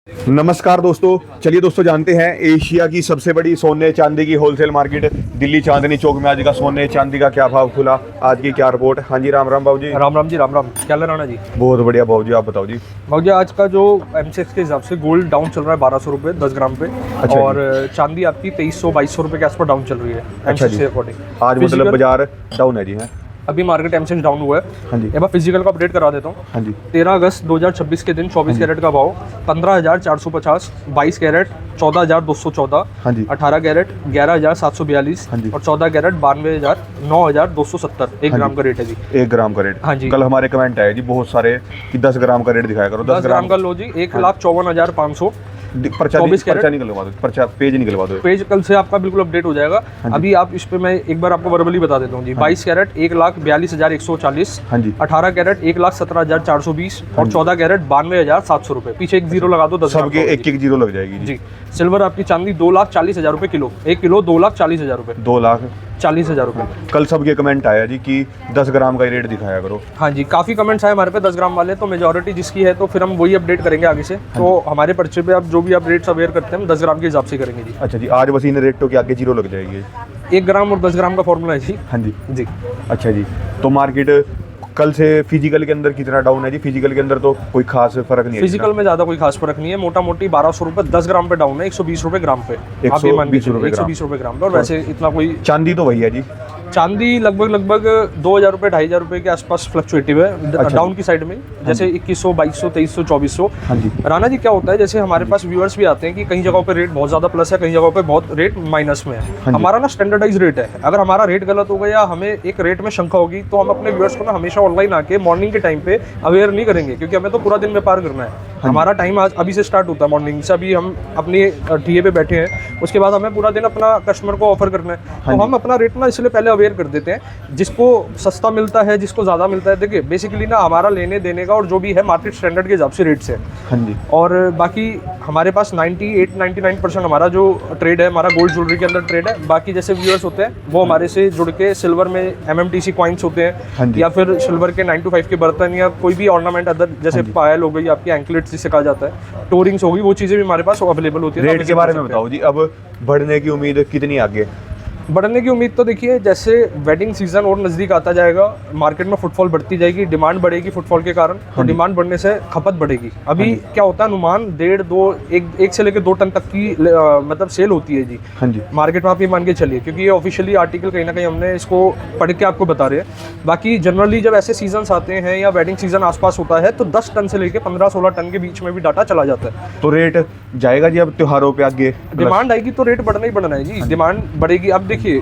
नमस्कार दोस्तों, चलिए दोस्तों जानते हैं एशिया की सबसे बड़ी सोने चांदी की होलसेल मार्केट दिल्ली चांदनी चौक में आज का सोने चांदी का क्या भाव खुला, आज की क्या रिपोर्ट। हाँ जी, राम राम बाबू जी। राम राम जी, राम राम। क्या राणा जी? बहुत बढ़िया बाबू जी, आप बताओ जी। बाबू जी, आज का जो एमसीएक्स के हिसाब से गोल्ड डाउन चल रहा है 1200 रुपये 10 ग्राम पे। अच्छा और चांदी आपकी 2300-2200 रुपये के आसपास डाउन चल रही है एमसीएक्स के अकॉर्डिंग। आज मतलब बाजार डाउन है जी? है अभी मार्केट एमसीएक्स डाउन हुआ है। हाँ जी। एक बार फिजिकल का अपडेट करा देता हूँ। हाँ जी। 13 अगस्त 2026 के दिन 24 कैरेट का भाव 15,450, 22 कैरेट 14,214, हाँ जी। 18 कैरेट 11,742 हाँ जी। और 14 कैरेट 92,000 9,270 1 ग्राम का रेट है जी। 1 ग्राम का रेट। हाँ जी। कल हमारे कमेंट आए जी बहुत सारे कि 10 ग्राम का रेट दिखाया करो। 10 ग्राम का लो जी 1,54,500। पर्चा 24 कैरेट निकलवा दो, पर्चा पेज निकलवा दो। पेज कल से आपका बिल्कुल अपडेट हो जाएगा। अभी आप इस पे मैं एक बार आपको वर्बली बता देता हूँ जी। 22 कैरेट 1,42,140। हाँ जी। 18 कैरेट 1,17,420 और 14 कैरेट 92,700 रुपये। पीछे एक जीरो लगा दो 10 सबके एक एक जीरो लग जाएगी जी। सिल्वर आपकी चांदी 2,40,000 रुपये किलो। 1 किलो 2,40,000 रुपये। 2,40,000 रुपये। कल सबके कमेंट आया जी कि 10 ग्राम का रेट दिखाया करो। हाँ जी, काफ़ी कमेंट्स आए हमारे पे 10 ग्राम वाले, तो मेजोरिटी जिसकी है तो फिर हम वही अपडेट करेंगे आगे से। तो हमारे पर्चे पे आप जो भी आप रेट्स अवेयर करते हैं हम 10 ग्राम के हिसाब से करेंगे जी। अच्छा जी, आज बस इन रेटों के आगे जीरो लग जाएगी। 1 ग्राम और 10 ग्राम का फॉर्मूला है जी। हाँ जी जी। अच्छा जी, तो मार्केट कल से फिजिकल के अंदर कितना डाउन है जी? फिजिकल के अंदर तो कोई खास फर्क नहीं है। फिजिकल में ज़्यादा कोई खास फर्क नहीं है। मोटा मोटी 1200 रुपये 10 ग्राम पे डाउन है। 120 रुपये ग्राम पे। 120 रुपये 120 रुपये ग्राम पे। और वैसे इतना कोई चांदी तो वही है जी। चांदी लगभग 2,000 रुपये 2,500 रुपये के आसपास फ्लक्चुएटिव है। अच्छा डाउन की साइड में जैसे 2100 2200 2300 2400। हाँ जी। राणा जी, क्या होता है जैसे हमारे पास व्यूअर्स भी आते हैं कि कई जगहों पे रेट बहुत ज़्यादा प्लस है, कई जगहों पे बहुत रेट माइनस में है। हमारा ना स्टैंडर्डाइज रेट है। अगर हमारा रेट गलत होगा या हमें एक रेट में शंका होगी तो हम अपने व्यूअर्स को ना हमेशा ऑनलाइन आके मॉर्निंग के टाइम पे अवेयर नहीं करेंगे, क्योंकि हमें तो पूरा दिन व्यापार करना है। हमारा टाइम आज अभी से स्टार्ट होता है मॉर्निंग से। अभी हम अपनी टीए पे बैठे हैं, उसके बाद हमें पूरा दिन अपना कस्टमर को ऑफर करना है। तो हम अपना रेट ना इसलिए पहले अवेयर कर देते हैं। जिसको सस्ता मिलता है, जिसको ज़्यादा मिलता है, देखिए बेसिकली ना हमारा लेने देने का और जो भी है मार्केट स्टैंडर्ड के हिसाब से रेट से। हाँ जी। और बाकी हमारे पास 98-99% हमारा जो ट्रेड है हमारा गोल्ड ज्वेलरी के अंदर ट्रेड है। बाकी जैसे व्यूअर्स होते हैं वो हमारे से जुड़ के सिल्वर में MMTC कॉइन्स होते हैं, या फिर सिल्वर के 9 to 5 के बर्तन, या कोई भी ऑर्नामेंट अदर जैसे पायल हो गई, आपकी एंकलेट्स जिसे कहा जाता है, टोरिंग्स हो गई, वो चीज़ें भी हमारे पास अवेलेबल होती है। रेट के बारे में बताओ जी, अब बढ़ने की उम्मीद कितनी आगे? बढ़ने की उम्मीद तो देखिए जैसे वेडिंग सीजन और नज़दीक आता जाएगा, मार्केट में फुटफॉल बढ़ती जाएगी, डिमांड बढ़ेगी फुटफॉल के कारण। तो डिमांड बढ़ने से खपत बढ़ेगी। अभी क्या होता है, अनुमान 1.5-2 से लेकर 2 टन तक की मतलब सेल होती है जी। हाँ जी। मार्केट में आप ये मान के चलिए, क्योंकि ये ऑफिशियली आर्टिकल कहीं ना कहीं हमने इसको पढ़ के आपको बता रहे हैं। बाकी जनरली जब ऐसे सीजन्स आते हैं या वेडिंग सीजन आसपास होता है तो 10 टन से लेकर 15-16 टन के बीच में भी डाटा चला जाता है। तो रेट जाएगा जी अब त्योहारों पे आगे? डिमांड आएगी तो रेट बढ़ना ही बढ़ना है जी। डिमांड बढ़ेगी। अब देखिए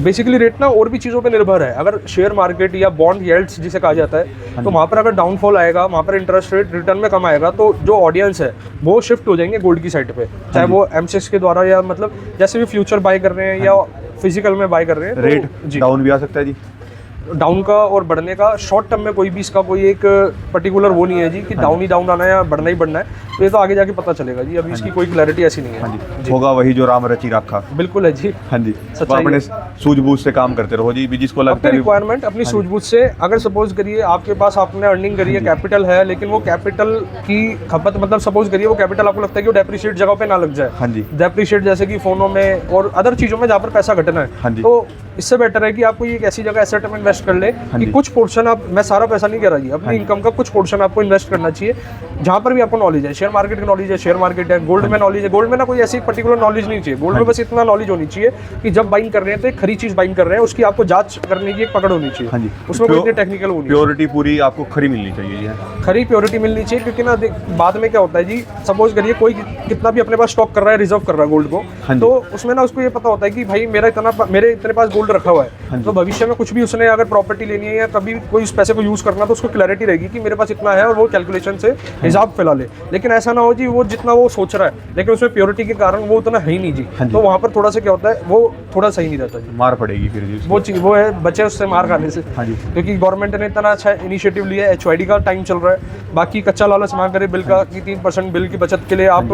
बेसिकली रेट ना और भी चीज़ों पे निर्भर है। अगर शेयर मार्केट या बॉन्ड यील्ड्स जिसे कहा जाता है, तो वहाँ पर अगर डाउनफॉल आएगा, वहाँ पर इंटरेस्ट रेट रिटर्न में कम आएगा, तो जो ऑडियंस है वो शिफ्ट हो जाएंगे गोल्ड की साइड पे, चाहे वो एमसीएक्स के द्वारा या मतलब जैसे भी फ्यूचर बाय कर रहे हैं या फिजिकल में बाय कर रहे हैं। रेट डाउन भी आ सकता है जी। डाउन का और बढ़ने का शॉर्ट टर्म में कोई भी इसका कोई एक पर्टिकुलर वो नहीं है जी कि डाउन ही डाउन आना है या बढ़ना ही बढ़ना है। तो ये तो आगे जाके पता चलेगा जी। अभी इसकी कोई क्लैरिटी ऐसी नहीं है। हाँ जी। होगा वही जो राम रची रखा। बिल्कुल है जी। हाँ जी। अपने सूझबूझ से काम करते रहो जी, जिसको लगता है रिक्वायरमेंट अपनी सूझबूझ से। अगर सपोज करिए आपके पास आपने अर्निंग करी है, कैपिटल है, लेकिन वो कैपिटल की खपत मतलब सपोज करिए वो कैपिटल आपको लगता है कि वो डेप्रिशिएट जगह पे ना लग जाए। हाँ जी। डेप्रिशिएट जैसे कि फोनों में और अदर चीज़ों में जहाँ पर पैसा घटना है। हाँ जी। तो इससे बेटर है कि आप कोई एक ऐसी जगह एसेट में इन्वेस्ट कर ले कि कुछ पोर्शन आप, मैं सारा पैसा नहीं कह रहा जी, अपनी इनकम का कुछ पोर्शन आपको इन्वेस्ट करना चाहिए जहाँ पर भी आपको नॉलेज है। शेयर मार्केट की नॉलेज है, शेयर मार्केट है। गोल्ड में नॉलेज है, गोल्ड में ना कोई ऐसी पर्टिकुलर नॉलेज नहीं चाहिए। गोल्ड में बस इतना नॉलेज होनी चाहिए कि जब बाइंग कर रहे हैं तो एक खरी चीज़ बाइंग कर रहे हैं, उसकी आपको जांच करने की एक पकड़ होनी चाहिए। हाँ जी। उसमें कोई इतनी टेक्निकल होनी, प्योरिटी पूरी आपको खरी मिलनी चाहिए। खरी प्योरिटी मिलनी चाहिए। क्योंकि ना बाद में क्या होता है जी, सपोज करिए कोई कितना भी अपने पास स्टॉक कर रहा है, रिजर्व कर रहा है गोल्ड को, तो उसमें ना उसको ये पता होता है कि भाई मेरे इतने पास गोल्ड रखा हुआ है, तो भविष्य में कुछ भी उसने अगर प्रॉपर्टी लेनी है या कभी कोई उस पैसे को यूज करना, तो उसको क्लैरिटी रहेगी कि मेरे पास इतना है और वो कैलकुलेशन से हिसाब फैला ले। लेकिन ऐसा ना हो जी वो जितना वो सोच रहा है लेकिन उसमें प्योरिटी के कारण वो उतना है ही नहीं जी। तो वहाँ पर थोड़ा सा क्या होता है, वो थोड़ा सही नहीं रहता जी। मार पड़ेगी फिर जी। वो चीज वो है, बचे उससे मार खाने से। हाँ जी। क्योंकि गवर्नमेंट ने इतना अच्छा इनिशिएटिव लिया है। HYD का टाइम चल रहा है। बाकी कच्चा लालच ना करे बिल का कि 3% बिल की बचत के लिए आप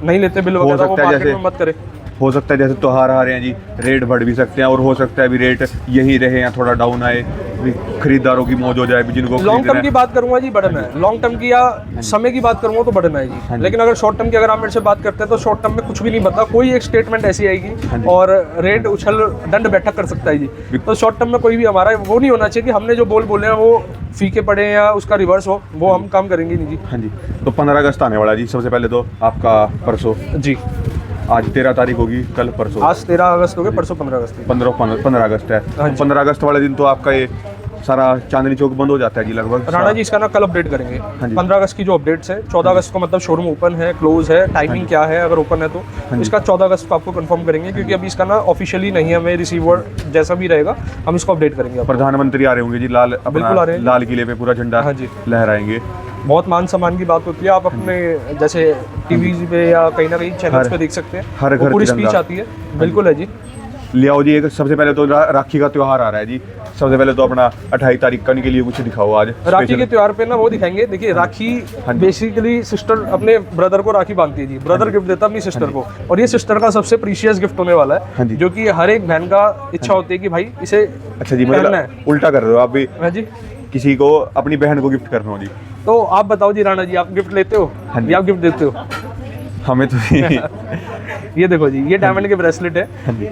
नहीं लेते बिल वगैरह, वो मार्केट में मत करे। हो सकता है जैसे त्योहार आ रहे हैं जी, रेट बढ़ भी सकते हैं और हो सकता है अभी रेट यही रहे या थोड़ा डाउन आए, भी खरीदारों की मौज हो जाए भी जिनको लॉन्ग खरीदना टर्म की बात करूंगा जी बढ़ना है, लॉन्ग टर्म की या समय की बात करूंगा तो बढ़ना है जी। लेकिन अगर शॉर्ट टर्म की अगर आप मेरे से बात करते हैं तो शॉर्ट टर्म में कुछ भी नहीं बता, कोई एक स्टेटमेंट ऐसी आएगी और रेट उछल दंड बैठक कर सकता है जी। तो शॉर्ट टर्म में कोई भी हमारा वो नहीं होना चाहिए कि हमने जो बोले हैं वो फीके पड़े या उसका रिवर्स हो, वो हम काम करेंगे नहीं जी। हाँ जी। तो 15 अगस्त आने वाला जी, सबसे पहले तो आपका परसों, जी आज 13 तारीख होगी, कल परसों आज 13 अगस्त हो गए, परसों 15 अगस्त है। 15 अगस्त है। हाँ जी। 15 अगस्त वाले दिन तो आपका ये सारा चांदनी चौक बंद हो जाता है जी लगभग। राणा जी इसका ना कल अपडेट करेंगे। हाँ जी। 15 अगस्त की जो अपडेट्स है, 14 अगस्त को मतलब शोरूम ओपन है, क्लोज है, टाइमिंग क्या है, अगर ओपन है तो इसका 14 अगस्त को आपको कंफर्म करेंगे, क्योंकि अभी इसका ना ऑफिशियली नहीं है, हमें रिसीवर जैसा भी रहेगा हम इसको अपडेट करेंगे। प्रधानमंत्री आ रहे होंगे जी, बिल्कुल आ रहे हैं। लाल किले पे पूरा झंडा हाँ जी। लहराएंगे। बहुत मान सम्मान की बात होती है, आप अपने जैसे टीवी पे या कहीं ना कहीं चैनल्स पे देख सकते हैं, हर घर पूरी तिरंगा। स्पीच आती है। बिल्कुल है जी। ले आओ जी, एक सबसे पहले तो राखी का त्योहार आ रहा है जी, सबसे पहले तो अपना 28 तारीख का के लिए कुछ दिखाओ आज राखी स्पेशल। के त्योहार पे ना वो दिखाएंगे। देखिए राखी बेसिकली सिस्टर अपने ब्रदर को राखी बांधती है जी, ब्रदर गिफ्ट देता है अपनी सिस्टर को, और ये सिस्टर का सबसे प्रीशियस गिफ्ट होने वाला हाँ है, जी। जो कि हर एक बहन का इच्छा होती है कि भाई इसे अच्छा जी, पहनना है। मतलब उल्टा कर रहे हो आप भी, हाँ जी। किसी को अपनी बहन को गिफ्ट करना हो जी। तो आप बताओ जी राणा जी, आप गिफ्ट लेते हो हाँ जी। या आप गिफ्ट देते हो? हमें तो ये देखो जी, ये डायमंड के ब्रेसलेट है,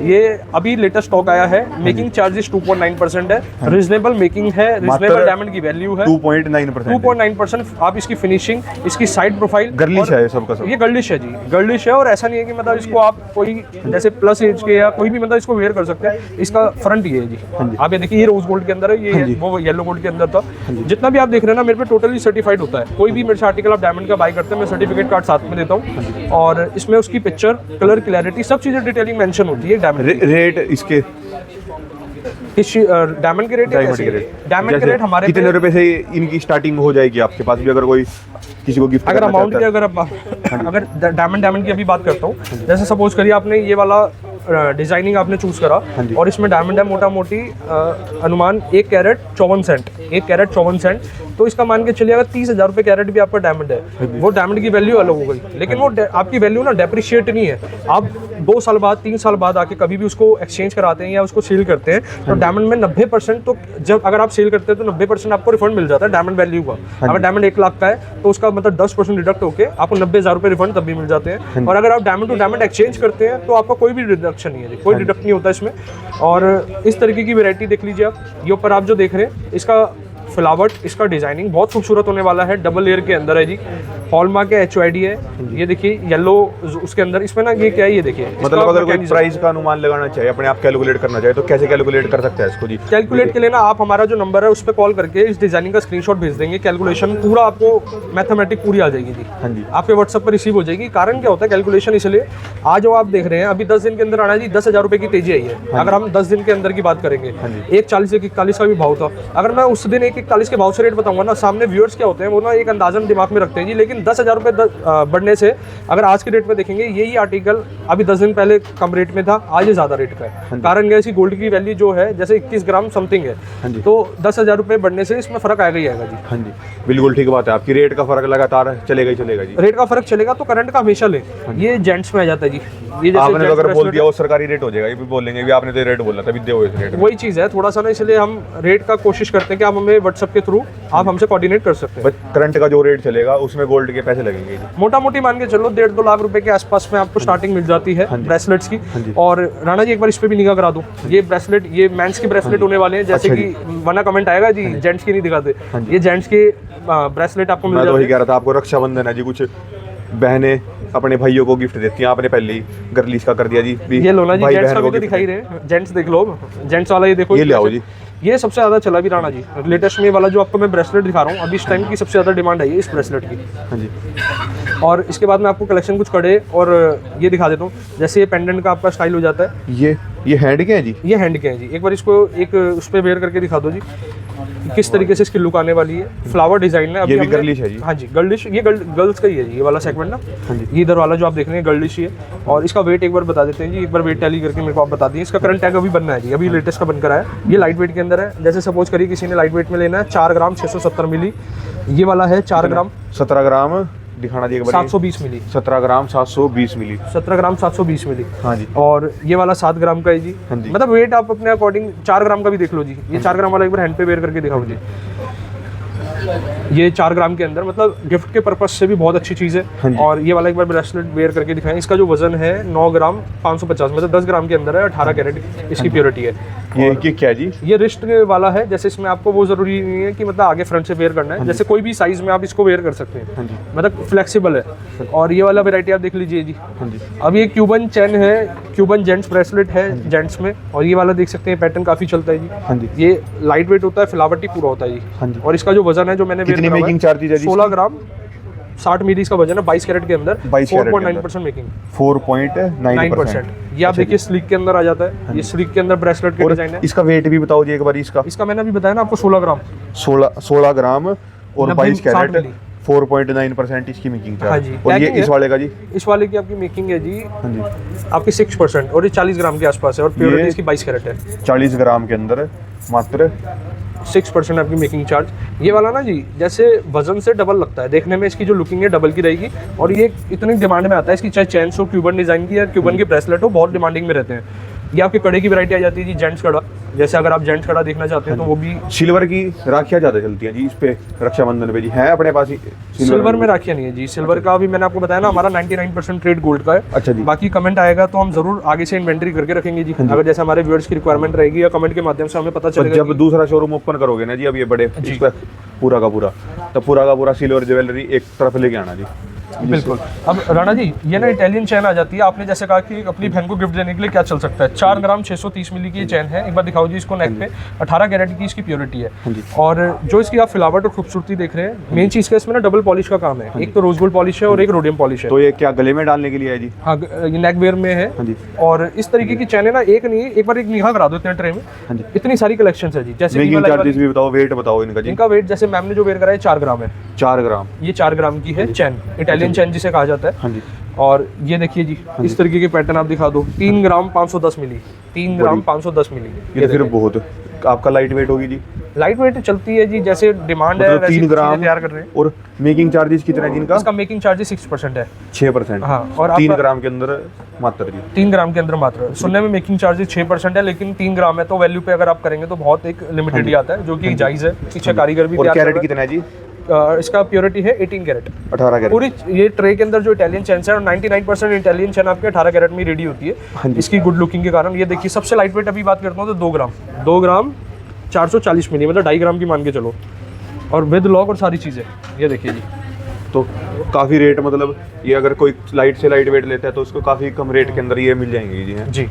ये अभी लेटेस्ट स्टॉक आया है। मेकिंग चार्जेस 2.9% है, रीजनेबल मेकिंग है, रीजनेबल डायमंड की वैल्यू है 2.9%। 2.9%। आप इसकी फिनिशिंग, इसकी साइड प्रोफाइल, गर्लिश है सबका सब। ये गर्लिश है जी, गर्लिश है। और ऐसा नहीं है कि मतलब इसको आप कोई जैसे प्लस एज के या कोई भी मतलब इसको वेयर कर सकते हैं। इसका फ्रंट ये है जी, आप ये देखिए, ये रोज गोल्ड के अंदर है, ये वो येलो गोल्ड के अंदर था। जितना भी आप देख रहे हैं ना, मेरे पे टोटली सर्टिफाइड होता है। कोई भी मेरे से आर्टिकल आप डायमंड का बाय करते हैं, मैं सर्टिफिकेट कार्ड साथ में देता हूँ, और इसमें उसकी पिक्चर, कलर, क्लैरिटी, सब चीजें डिटेलिंग मेंशन होती है डायमंड। रेट इसके डायमंड के रेट, डायमंड के रेट हमारे कितने रुपए से इनकी स्टार्टिंग हो जाएगी आपके पास भी, अगर कोई किसी को गिफ्ट अगर अमाउंट की अगर डायमंड की अभी बात करता हूँ, जैसे सपोज करिए आपने ये वाला डिजाइनिंग आपने चूज करा और इसमें डायमंड है मोटा मोटी अनुमान 1 कैरेट 54 सेंट, 1 कैरेट 54 सेंट, तो इसका मान के चलिए अगर 30,000 रुपये कैरेट भी आपका डायमंड है, वो डायमंड की वैल्यू अलग हो गई। लेकिन वो आपकी वैल्यू ना डेप्रिशिएट नहीं है। आप 2 साल बाद 3 साल बाद आके कभी भी उसको एक्सचेंज कराते हैं या उसको सेल करते हैं, तो डायमंड में 90%, तो जब अगर आप सेल करते हैं तो 90% आपको रिफंड मिल जाता है डायमंड वैल्यू का। अगर डायमंड 1 लाख का है तो उसका मतलब 10% डिडक्ट होकर आपको 90,000 रुपये रिफंड तब भी मिल जाते हैं। और अगर आप डायमंड टू डायमंड एक्सचेंज करते हैं तो आपका कोई भी डिडक्शन नहीं है, कोई डिडक्ट नहीं होता इसमें। और इस तरीके की वैरायटी देख लीजिए आप, ये ऊपर आप जो देख रहे हैं, इसका फ्लावर्ट, इसका डिजाइनिंग बहुत खूबसूरत होने वाला है, डबल लेयर के अंदर है जी, हॉलमार्क है, HYD है। ये देखिए येलो उसके अंदर, इसमें ना ये क्या है, ये देखिए, मतलब अगर कोई प्राइस का अनुमान लगाना चाहिए, अपने आप कैलकुलेट करना चाहिए, तो कैसे कैलकुलेट कर सकते हैं इसको जी? कैलकुलेट के लिए ना आप हमारा जो नंबर है उस पर कॉल करके इस डिजाइनिंग का स्क्रीनशॉट भेज देंगे, कैलकुलेशन पूरा आपको मैथमेटिक पूरी आ जाएगी जी। हाँ जी। आपके व्हाट्सएप पर रिसीव हो जाएगी। कारण क्या होता है कैलकुलेशन, इसलिए आज जो आप देख रहे हैं अभी 10 दिन के अंदर आना जी, 10,000 रुपये की तेजी आई है। अगर हम 10 दिन के अंदर की बात करेंगे, 1,40 एक 41 का भी भाव था। अगर मैं उस दिन 1,41 के भाव से रेट बताऊंगा ना, सामने व्यूअर्स क्या होते हैं वो ना एक अंदाजन दिमाग में रखते हैं जी। लेकिन 10,000 रुपये बढ़ने से अगर आज के रेट में देखेंगे, यही आर्टिकल अभी 10 दिन पहले कम रेट में था, आज ये ज्यादा रेट का है। कारण क्या है, इसकी गोल्ड की वैल्यू जो है जैसे 21 ग्राम समथिंग है, तो 10,000 रुपये बढ़ने से इसमें फर्क आएगा ही आएगा जी। हाँ जी, बिल्कुल ठीक बात है आपकी। रेट का फर्क लगातार चलेगा ही चलेगा जी। रेट का फर्क चलेगा तो करंट का हमेशा ले। ये जेंट्स में आ जाता है जी, ये जैसे आपने तो अगर बोल दिया वो सरकारी रेट हो जाएगा, ये भी बोलेंगे भी आपने तो रेट बोला तभी दे रेट। वही चीज़ है थोड़ा सा ना, इसलिए हम रेट का कोशिश करते हैं कि आप हमें व्हाट्सएप के थ्रू आप हमसे कोऑर्डिनेट कर सकते हैं। करंट का जो रेट चलेगा उसमें गोल्ड के पैसे लगेंगे जी। मोटा मोटी मान के चलो 1.5-2 लाख रुपए के आसपास में आपको स्टार्टिंग मिल जाती है ब्रेसलेट्स की। और राणा जी एक बार इस पे भी निगाह करा दो, ये ब्रेसलेट, ये मेंस की ब्रेसलेट होने वाले हैं, जैसे कि वरना कमेंट आएगा जी जेंट्स की नहीं दिखाते, ये जेंट्स के ब्रेसलेट आपको मिल जाते हैं। मैं तो वही कह रहा था, आपको रक्षाबंधन है जी, कुछ बहनें अपने भाइयों को गिफ्ट देती हैं, आपने पहले ही गर्लिश का कर दिया जी। ये लो ना जी, जेंट्स का भी तो दिखाई रहे, जेंट्स देख लो, जेंट्स वाला ये देखो, ये ले आओ जी। ये सबसे ज्यादा चला भी राणा जी, लेटेस्ट में वाला जो आपको मैं ब्रेसलेट दिखा रहा हूँ, अभी इस टाइम की सबसे ज्यादा डिमांड है ये इस ब्रेसलेट की। हाँ जी। और इसके बाद मैं आपको कलेक्शन कुछ कड़े और ये दिखा देता हूँ, जैसे ये पेंडेंट का आपका स्टाइल हो जाता है। ये हैंड के हैं जी? ये हैंड के हैं जी। एक बार इसको एक उस पर वेयर करके दिखा दो जी, किस तरीके से इसकी लुक आने वाली है। फ्लावर डिजाइन है, ये भी गर्लिश है जी? हाँ जी, गर्लिश, ये गर्ल्स का ही है जी, ये वाला सेगमेंट ना। हाँ जी। ये इधर वाला जो आप देख रहे हैं गर्लिश ही है। और इसका वेट एक बार बता देते हैं जी, एक बार वेट टैली करके मेरे को आप बता दिए। इसका करंट टैग अभी बनना है जी, अभी लेटेस्ट का बनकर आया। ये लाइट वेट के अंदर है, जैसे सपोज करिए किसी ने लाइट वेट में लेना है 4 ग्राम 670 मिली, ये वाला है 4 ग्राम 17 ग्राम दिखाना जी एक बार। 720 मिली। 17 ग्राम 720 मिली। 17 ग्राम 720 मिली। हाँ जी। और ये वाला 7 ग्राम का है जी। हाँ जी। मतलब वेट आप अपने अकॉर्डिंग 4 ग्राम का भी देख लो जी। ये 4 ग्राम वाला एक बार हैंड पे वेयर करके दिखाओ जी। ये 4 ग्राम के अंदर, मतलब गिफ्ट के पर्पज से भी बहुत अच्छी चीज़ हाँ है। जी। और ये वाला एक बार ब्रेसलेट वेयर करके दिखाएं। इसका जो वजन है 9 ग्राम 550, मतलब 10 ग्राम के अंदर है। 18 कैरेट इसकी प्योरिटी है। ये क्या है जी? ये रिस्ट वाला है। जैसे इसमें आपको वो जरूरी नहीं है कि मतलब आगे फ्रंट से वेयर करना है, जैसे कोई भी साइज में आप इसको वेयर कर सकते हैं। हाँ जी। मतलब फ्लेक्सिबल है। और ये वाला वेराइटी आप देख लीजिए जी। हाँ जी। अब ये क्यूबन चेन है, क्यूबन जेंट्स ब्रेसलेट है जेंट्स में। और ये वाला देख सकते हैं पैटर्न काफी चलता है जी। हाँ जी। ये लाइट वेट होता है, फिलावटी पूरा होता है जी। हाँ जी। और इसका जो वजन है जो मैंने कितनी मेकिंग चार्जेज है जी? 16 ग्राम 60 मिली इसका वजन है। 22 कैरेट के अंदर 4.9% मेकिंग। 4.9%। ये आप देखिए स्लीक के अंदर आ जाता है। ये स्लीक के अंदर ब्रेसलेट का डिजाइन है। इसका वेट भी बताओ जी एक बार। इसका मैंने अभी बताया ना आपको 16 ग्राम 16 ग्राम और 22 60 कैरेट मिली। 4.9% इसकी मेकिंग हाँ चार्ज। जी। और ये Packing इस है। वाले का जी? इस वाले की आपकी मेकिंग है जी हाँ जी। आपकी 6% और ये 40 ग्राम के आसपास है। और प्योरिटी ये इसकी 22 कैरेट है। 40 ग्राम के अंदर मात्र 6% आपकी मेकिंग चार्ज। ये वाला ना जी जैसे वजन से डबल लगता है, देखने में इसकी जो लुकिंग है डबल की रहेगी। और ये इतनी डिमांड में आता है इसकी, चाहे चैन हो, क्यूबन डिजाइन की या क्यूबन की ब्रेसलेट हो, बहुत डिमांडिंग में रहते हैं। ये आपके कड़े की वैरायटी आ जाती है जी, जेंट्स कड़ा। जैसे अगर आप जेंट्स कड़ा देखना चाहते हैं तो वो भी सिल्वर की राखियाँ ज़्यादा चलती हैं जी इस पे, रक्षाबंधन पे जी है अपने पास ही सिल्वर में राखियाँ नहीं है जी। सिल्वर का अभी मैंने आपको बताया ना हमारा 99% रेट गोल्ड का है। अच्छा जी। बाकी कमेंट आएगा तो हम जरूर आगे से इन्वेंटरी करके रखेंगे जी। अगर जैसे हमारे व्यूअर्स की रिक्वायरमेंट रहेगी या कमेंट के माध्यम से हमें पता पर चलेगा जब दूसरा शोरूम ओपन करोगे ना जी, अब ये बड़े इस पे पूरा का पूरा सिल्वर ज्वेलरी एक तरफ लेके आना जी। बिल्कुल। अब राणा जी ये ना इटालियन चैन आ जाती है। आपने जैसे कहा कि अपनी बहन को गिफ्ट देने के लिए क्या चल सकता है। 4 ग्राम 630 मिली की ये चैन है। एक बार दिखाओ जी इसको नेक पे। 18 कैरेट की इसकी प्योरिटी है। और जो इसकी आप फिलावट और खूबसूरती देख रहे हैं, मेन चीज़ का इसमें ना डबल पॉलिश का काम है। एक तो रोज गोल्ड पॉलिश है और एक रोडियम पॉलिश है। तो ये क्या गले में डालने के लिए है जी? हाँ, ये नेक वेयर में है। हाँ जी। और इस तरीके की चैन है ना, एक नहीं है, एक बार एक निगाह करा दो इतने ट्रे में। हाँ जी। इतनी सारी कलेक्शन है जी। जैसे मेकिंग चार्जेस भी बताओ, वेट बताओ इनका जी। इनका वेट जैसे मैम ने जो वेयर कराया 4 ग्राम है। 4 ग्राम। ये 4 ग्राम की है चैन, इटालियन चैन जिसे कहा जाता है। हाँ जी। और ये देखिए जी इस तरीके के पैटर्न आप दिखा दो। 3 ग्राम 510 मिली। 3 ग्राम 510 मिली। ये फिर बहुत आपका लाइट वेट होगी जी। लाइट वेट चलती है जी, जैसे डिमांड है मतलब वैसे 3 ग्राम तैयार कर रहे हैं। और मेकिंग चार्जेस कितना है जिनका? इसका मेकिंग चार्जेस 6% है। 6%। हाँ। और 3 ग्राम के अंदर मात्र जी। 3 ग्राम के अंदर मात्र। सुनने में मेकिंग चार्जेस 6% है, लेकिन 3 ग्राम है तो वैल्यू पे अगर आप करेंगे तो बहुत एक लिमिटेड ही आता है, जो कि जायज़ है। पीछे कारीगर भी और तैयार कर कैरेट रहा है। कितना है जी? इसका प्योरिटी है 18 कैरेट। 18 कैरेट। पूरी ये ट्रे के अंदर जो इटालियन चैन है 99% इटालियन चैन आपके 18 कैरेट में रेडी होती है इसकी गुड लुकिंग के कारण। ये देखिए सबसे लाइट वेट अभी बात करता हूँ तो 2 ग्राम 440 मिली, मतलब 2.5 ग्राम की मान के चलो। और विद लॉक और सारी चीज़ें ये देखिए जी। तो काफ़ी रेट, मतलब ये अगर कोई लाइट से लाइट वेट लेता है तो उसको काफ़ी कम रेट के अंदर ये मिल जाएंगे जी। हैं जी।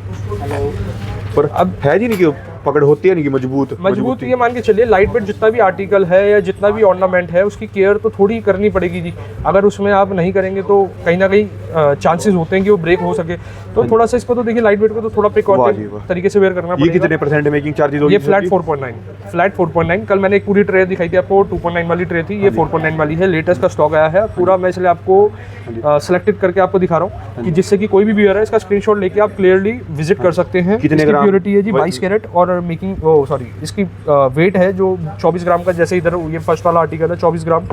पर अब है जी नहीं कि पकड़ होती है नहीं कि मजबूत ये मान के चलिए लाइट वेट जितना भी आर्टिकल है या जितना भी ऑर्नामेंट है उसकी केयर तो थोड़ी करनी पड़ेगी जी। अगर उसमें आप नहीं करेंगे तो कहीं ना कहीं चांसेस होते हैं कि वो ब्रेक हो सके। तो थोड़ा सा इसको तो देखिए लाइट वेट को तो थोड़ा प्रिकॉशन तरीके से वेयर करना ये पड़ेगा। कितने परसेंट मेकिंग चार्जेस होगी? ये फ्लैट 4.9। कल मैंने एक पूरी ट्रे दिखाई थी आपको, 2.9 वाली ट्रे थी, ये 4.9 वाली है। लेटेस्ट का स्टॉक आया है पूरा। मैं इसलिए आपको सिलेक्टेड करके आपको दिखा रहा हूँ कि जिससे कि कोई भी व्यूअर है इसका स्क्रीनशॉट लेके आप क्लियरली विजिट कर सकते हैं। कितने ग्राम? प्योरिटी है जी 22 कैरेट और मेकिंग इसकी वेट है जो 24 ग्राम का, जैसे इधर ये फर्स्ट वाला आर्टिकल है 24 ग्राम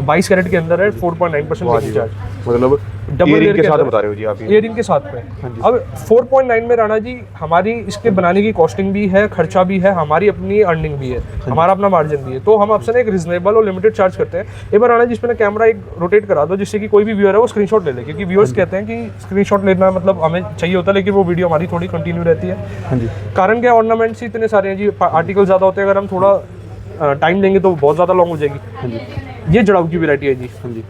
22 कैरेट के अंदर है। 4.9% मेकिंग चार्ज, मतलब डबल ईयरिंग के साथ बता रहे हो जी आप? ईयरिंग के साथ में। अब 4.9 में राणा जी हमारी इसके बनाने की कॉस्टिंग भी है, खर्चा भी है, हमारी अपनी अर्निंग भी है, हमारा अपना मार्जिन भी है। तो हम आपसे एक रिजनेबल और लिमिटेड चार्ज करते हैं। एक बार राणा जी इसमें कैमरा एक रोटेट करा दो जिससे कि कोई भी व्यूअर है वो स्क्रीनशॉट ले ले, क्योंकि व्यूअर्स कहते हैं कि स्क्रीनशॉट लेना मतलब हमें चाहिए होता है लेकिन वो वीडियो हमारी थोड़ी कंटिन्यू रहती है। हाँ जी। कारण क्या, ऑर्नामेंट्स ही इतने सारे हैं जी, आर्टिकल ज़्यादा होते हैं। अगर हम थोड़ा टाइम देंगे तो बहुत ज़्यादा लॉन्ग हो जाएगी। हाँ जी। ये जड़ाऊ की वैरायटी है जी। हाँ जी।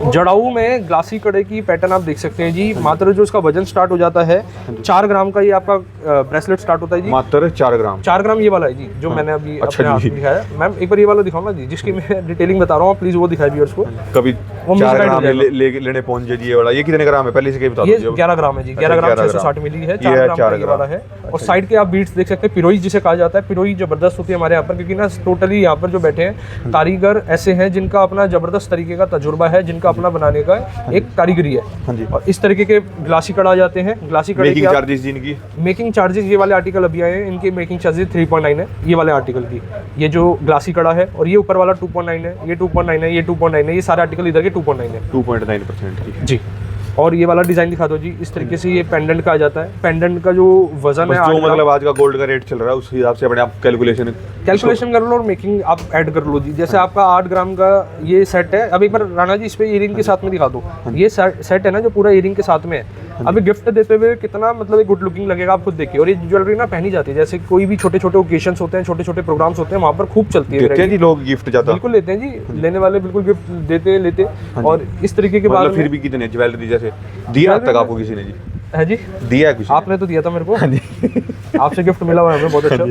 जड़ाऊ में ग्लासी कड़े की पैटर्न आप देख सकते हैं जी। मात्र जो इसका वजन स्टार्ट हो जाता है 4 ग्राम का, ये आपका ब्रेसलेट स्टार्ट होता है जी। मात्र 4 ग्राम। 4 ग्राम ये वाला है जी जो मैंने अभी अपने हाथ में दिखाया। मैम एक बार ये वाला दिखाऊंगा जी जिसकी मैं डिटेलिंग बता रहा हूँ, प्लीज वो दिखाए व्यूअर्स को। कभी 4 ग्राम लेने पहुंच जाइए। ये वाला ये कितने ग्राम है पहले से बता दो? ये 11 ग्राम है जी। 11 ग्राम 660 मिली है। 4 ग्राम का ये वाला है। और साइड के आप बीट्स देख सकते हैं, पिरोई जिसे कहा जाता है। पिरोई जबरदस्त होती है हमारे यहाँ पर, क्योंकि ना टोटली यहाँ पर जो बैठे हैं कारीगर ऐसे हैं जिनका अपना जबरदस्त तरीके का तजुर्बा है, जिनका अपना बनाने का एक कारीगरी है। हाँ जी। और इस तरीके के ग्लासी कड़ा आ जाते हैं। ग्लासी कड़े मेकिंग की चार्जेस जिनकी मेकिंग चार्जेस, ये वाले आर्टिकल अभी आए हैं, इनकी मेकिंग चार्जेस 3.9 है ये वाले आर्टिकल की। ये जो ग्लासी कड़ा है और ये ऊपर वाला 2.9 है, ये 2.9 है, ये 2.9 है, ये सारे आर्टिकल इधर के 2.9 है। 2.9% की जी। और ये वाला डिजाइन दिखा दो जी। इस तरीके से ये पेंडेंट का आ जाता है। पेंडेंट का जो वजन बस है, जो 8 ग्राम मतलब आज का गोल्ड का रेट चल रहा है उस हिसाब से अपने आप कैलकुलेशन कर लो और मेकिंग आप ऐड कर लो जी। जैसे आपका 8 ग्राम का ये सेट है। अब एक बार राणा जी इस पे इयरिंग के साथ में दिखा दो। ये सेट है ना जो पूरा इयरिंग के साथ में है। अभी गिफ्ट देते हुए कितना मतलब गुड लुकिंग लगेगा, आप खुद देखिए। और ये ज्वेलरी ना पहनी जाती है, जैसे कोई भी छोटे छोटे ओकेशंस होते हैं, छोटे छोटे प्रोग्राम्स होते हैं, वहाँ पर खूब चलती है। देते हैं जी लोग गिफ्ट ज्यादा, बिल्कुल लेते हैं जी, लेने वाले बिल्कुल गिफ्ट लेते। और इस तरीके के बाद मतलब फिर भी कितने ज्वेलरी जैसे दिया अब तक आपको किसी ने जी? है जी, दिया है कुछ? आपने तो दिया था मेरे को। आपसे गिफ्ट मिला हुआ है हमें, बहुत अच्छा।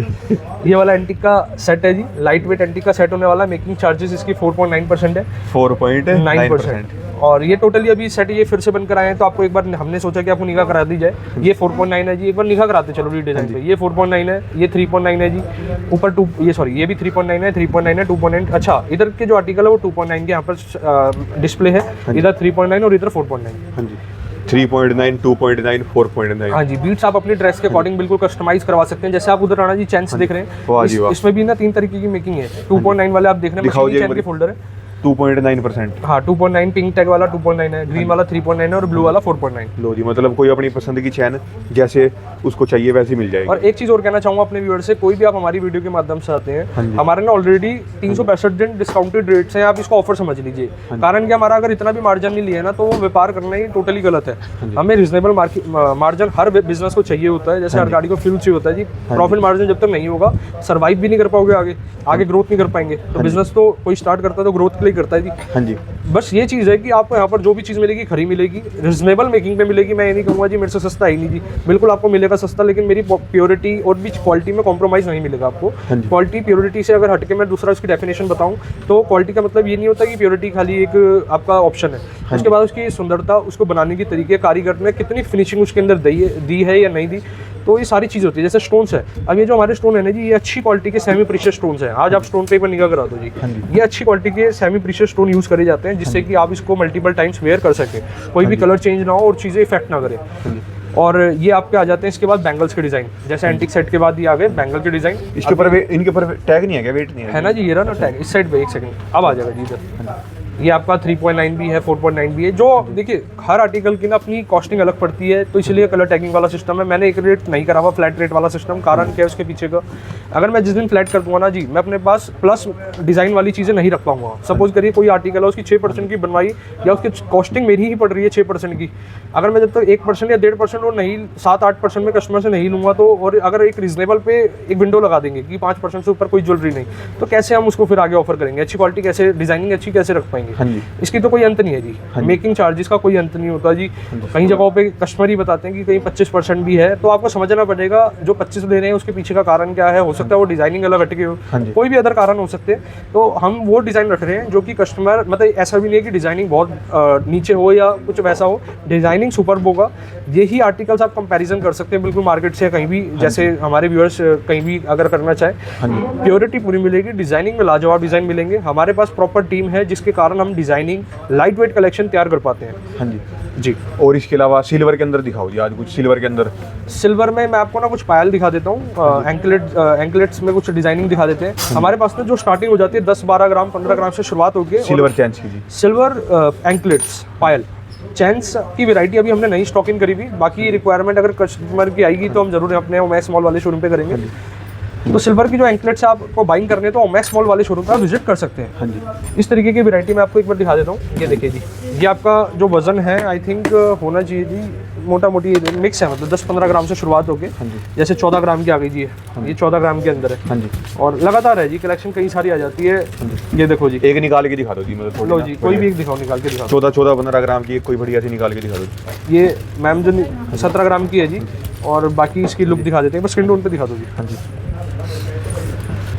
ये वाला एंटीक का सेट है जी, लाइट वेट एंटीक का सेट होने वाला है। मेकिंग चार्जेस इसकी 4.9% है। 4.9%। और ये टोटली अभी सेट ये फिर से बनकर आए हैं, तो आपको एक बार हमने सोचा कि आपको निगाह करा दी जाए। ये 4.9 है जी, एक बार निगाह कराते चलो जी डिजाइन पे। ये 4.9 है, ये 3.9 है जी। ऊपर ये भी 3.9 है, 3.9 है, 2.9। अच्छा, इधर के जो आर्टिकल है वो 2.9 के यहाँ पर डिस्प्ले है। इधर 3.9 और इधर 4.9। हाँ जी, 3.9, 2.9, 4.9। हाँ जी, बीट्स आप अपने ड्रेस के अकॉर्डिंग बिल्कुल कस्टमाइज करवा सकते हैं। जैसे आप उधर राणा जी चेन्स देख रहे हैं, इसमें भी ना 3 तरीके की मेकिंग है। 2.9 वाले आप देख रहे हैं, चेन के फोल्डर है। 2.9%। हाँ, 2.9 पिंक टैग वाला 2.9 है, ग्रीन वाला 3.9 है और ब्लू वाला 4.9। लो जी, मतलब कोई अपनी पसंद की चैन जैसे उसको चाहिए वैसी मिल जाएगी। और एक चीज और कहना चाहूंगा अपने व्यूअर से, कोई भी आप हमारी वीडियो के माध्यम से आते हैं, हमारे ना ऑलरेडी 365 दिन डिस्काउंटेड रेट्स हैं। आप इसको ऑफर समझ लीजिए। कारण कि हमारा अगर इतना भी मार्जिन नहीं लिया ना, तो वो व्यापार करना ही टोटली गलत है। हमें रिजनेबल मार्जिन हर बिजनेस को चाहिए होता है। जैसे हर गाड़ी को फ्यूल चाहिए होता है जी। प्रॉफिट मार्जिन जब तक नहीं होगा, सर्वाइव भी नहीं कर पाओगे, आगे ग्रोथ नहीं कर पाएंगे। तो बिजनेस तो कोई स्टार्ट करता है तो ग्रोथ के लिए करता है जी। हाँ जी, बस ये चीज़ है कि आपको यहाँ पर जो भी चीज़ मिलेगी खरी मिलेगी, रिजनेबल मेकिंग पे मिलेगी। मैं ये नहीं कहूँगा जी मेरे से सस्ता है नहीं जी, बिल्कुल आपको मिलेगा सस्ता, लेकिन मेरी प्योरिटी और भी क्वालिटी में कॉम्प्रोमाइज़ नहीं मिलेगा आपको। क्वालिटी प्योरिटी से अगर हटके मैं दूसरा उसकी डेफिनेशन बताऊँ तो क्वालिटी का मतलब ये नहीं होता कि प्योरिटी खाली एक आपका ऑप्शन है। उसके बाद उसकी सुंदरता, उसको बनाने की तरीके, कारीगर ने कितनी फिनिशिंग उसके अंदर दी है या नहीं दी, तो ये सारी चीज़ होती है। जैसे स्टोन्स है, अब ये जो हमारे स्टोन है ना जी, ये अच्छी क्वालिटी के सेमी प्रीशियस स्टोन्स हैं। आज आप स्टोन पे एक बार निगाह करा दो जी, ये अच्छी क्वालिटी के सेमी प्रीशियस स्टोन यूज़ करे जाते हैं, जिससे कि आप इसको मल्टीपल टाइम्स वेयर कर सकें, कोई भी कलर चेंज ना हो और चीज़ें इफेक्ट ना करें। और ये आपके आ जाते हैं इसके बाद बैंगल्स के डिज़ाइन। जैसे एंटिक सेट के बाद ये आ गए बैंगल के डिज़ाइन। इसके ऊपर इनके ऊपर टैग नहीं है क्या? वेट नहीं है ना जी, ये रहा ना टैग इस साइड पे। एक सेकंड, अब आ जाएगा जी इधर। ये आपका 3.9 भी है, 4.9 भी है। जो देखिए हर आर्टिकल की ना अपनी कॉस्टिंग अलग पड़ती है, तो इसलिए कलर टैगिंग वाला सिस्टम है। मैंने एक रेट नहीं करा हुआ, फ्लैट रेट वाला सिस्टम। कारण क्या है उसके पीछे का, अगर मैं जिस दिन फ्लैट कर दूंगा ना जी, मैं अपने पास प्लस डिज़ाइन वाली चीज़ें नहीं रख पाऊंगा। सपोज करिए कोई आर्टिकल है, उसकी 6% की बनवाई या उसकी कॉस्टिंग मेरी ही पड़ रही है 6% की। अगर मैं जब तक 1% या 1.5% और नहीं 7-8% में कस्टमर से नहीं लूँगा, तो और अगर एक रीजनेबल पे एक विंडो लगा देंगे कि 5% से ऊपर कोई ज्वेलरी नहीं, तो कैसे हम उसको फिर आगे ऑफर करेंगे? अच्छी क्वालिटी कैसे, डिजाइनिंग अच्छी कैसे रख पाएंगे? हाँ जी, इसकी तो कोई अंत नहीं है जी। मेकिंग चार्जेस का कोई अंत नहीं होता जी। कई जगहों पे कस्टमर ही बताते हैं कि कहीं 25% भी है, तो आपको समझना पड़ेगा जो 25 दे रहे हैं उसके पीछे का कारण क्या है। हो सकता है वो डिजाइनिंग अलग हटके हो, कोई भी अदर कारण हो सकते हैं। तो हम वो डिजाइन रख रहे हैं जो कि कस्टमर, मतलब ऐसा भी नहीं है कि डिजाइनिंग बहुत नीचे हो या कुछ वैसा हो, डिजाइनिंग सुपर्ब होगा। यही आर्टिकल्स आप कंपैरिजन कर सकते हैं बिल्कुल मार्केट से कहीं भी। जैसे हमारे व्यूअर्स कहीं भी अगर करना चाहे, प्योरिटी पूरी मिलेगी, डिजाइनिंग में लाजवाब डिजाइन मिलेंगे। हमारे पास प्रॉपर टीम है जिसके कारण हम डिजाइनिंग लाइट वेट कलेक्शन तैयार कर पाते हैं। हाँ जी जी। और इसके अलावा सिल्वर के अंदर दिखाओ जी आज कुछ। सिल्वर के अंदर, सिल्वर में मैं आपको ना कुछ पायल दिखा देता हूँ। एंकलेट्स में कुछ डिजाइनिंग दिखा देते हैं। हमारे पास ना जो स्टार्टिंग हो जाती है 10-12 ग्राम 15 ग्राम से शुरुआत होगी। सिल्वर चेन्स की जी, सिल्वर एंकलेट्स, पायल, चेन्स की वैरायटी अभी हमने नई स्टॉक इन करी हुई। बाकी रिक्वायरमेंट अगर कस्टमर की आएगी तो हम जरूर अपने ओमैक्स मॉल वाले शोरूम पे करेंगे। तो सिल्वर की जो एंकलेट्स आपको बाइंग करने हैं तो ओमैक्स मॉल वाले शोरूम पर आप विजिट कर सकते हैं। हाँ जी, इस तरीके की वैरायटी मैं आपको एक बार दिखा देता हूँ। ये देखिए जी, ये आपका जो वजन है आई थिंक होना चाहिए जी मोटा मोटी मिक्स है, मतलब 10-15 ग्राम से शुरुआत होके जैसे 14 ग्राम की आ गई जी। ये 14 ग्राम के अंदर है। हाँ जी, और लगातार है जी, कलेक्शन कई सारी आ जाती है। ये देखो जी, एक निकाल के दिखा दो जी, मतलब लो जी, कोई भी एक दिखाओ, निकाल के दिखाओ। 14-15 ग्राम की कोई बढ़िया सी निकाल के दिखा दो। ये मैम जो 17 ग्राम की है जी, और बाकी इसकी लुक दिखा देते हैं, बस स्क्रीन टोन पे दिखा दो जी। हाँ जी,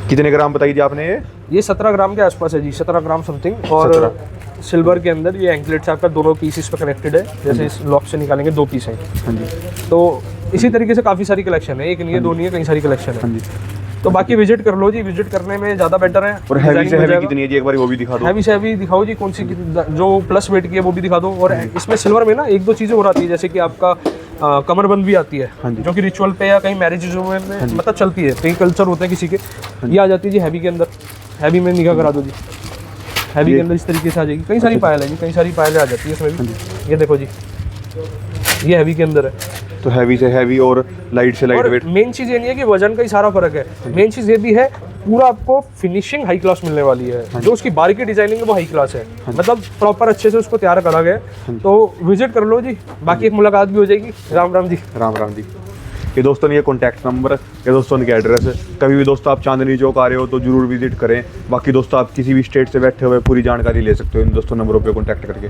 कितने ग्राम बताइए आपने? ये 17 ग्राम के आसपास है जी, 17 ग्राम समथिंग। और सिल्वर के अंदर ये एंकलेट्स आपका दोनों पीस इस पर कनेक्टेड है। जैसे इस लॉक से निकालेंगे 2 पीस हैं। हाँ जी, तो इसी तरीके से काफ़ी सारी कलेक्शन है, एक नहीं है, 2 नहीं है, कई सारी कलेक्शन है। हाँ जी, तो बाकी विजिट कर लो जी, विजिट करने में ज़्यादा बेटर है। और हैवी से हैवी कितनी है जी, एक बार वो भी दिखा दो। हैवी से हैवी दिखाओ जी, कौन सी जो प्लस वेट की है वो भी दिखा दो। और इसमें सिल्वर में ना एक दो चीज़ें और आती है, जैसे कि आपका कमरबंद भी आती है, जो कि रिचुअल पे या कहीं मैरिजेजों में मतलब चलती है, कई कल्चर होते हैं किसी के, ये आ जाती है जी हैवी के अंदर। हैवी में निगाह करा दो जी, हैवी के अंदर इस तरीके से आ जाएगी। कई सारी पायल है जी, कई सारी पायलें आ जाती है इसमें भी। ये देखो जी, ये हैवी के अंदर है। तो हैवी से हैवी और लाइट से लाइट और वेट। मेन चीज़ ये नहीं है कि वजन का ही सारा फर्क है, मेन चीज़ ये भी है पूरा आपको फिनिशिंग हाई क्लास मिलने वाली है। जो उसकी बारीकी डिजाइनिंग है वो हाई क्लास है, मतलब प्रॉपर अच्छे से उसको तैयार करा गया है। तो विजिट कर लो जी, बाकी एक मुलाकात भी हो जाएगी। राम राम जी। राम राम जी। ये दोस्तों ने ये कॉन्टैक्ट नंबर, ये दोस्तों इनके एड्रेस है। कभी भी दोस्तों आप चांदनी चौक आ रहे हो तो जरूर विजिट करें। बाकी दोस्तों आप किसी भी स्टेट से बैठे हुए पूरी जानकारी ले सकते हो इन दोस्तों नंबरों पे कॉन्टैक्ट करके।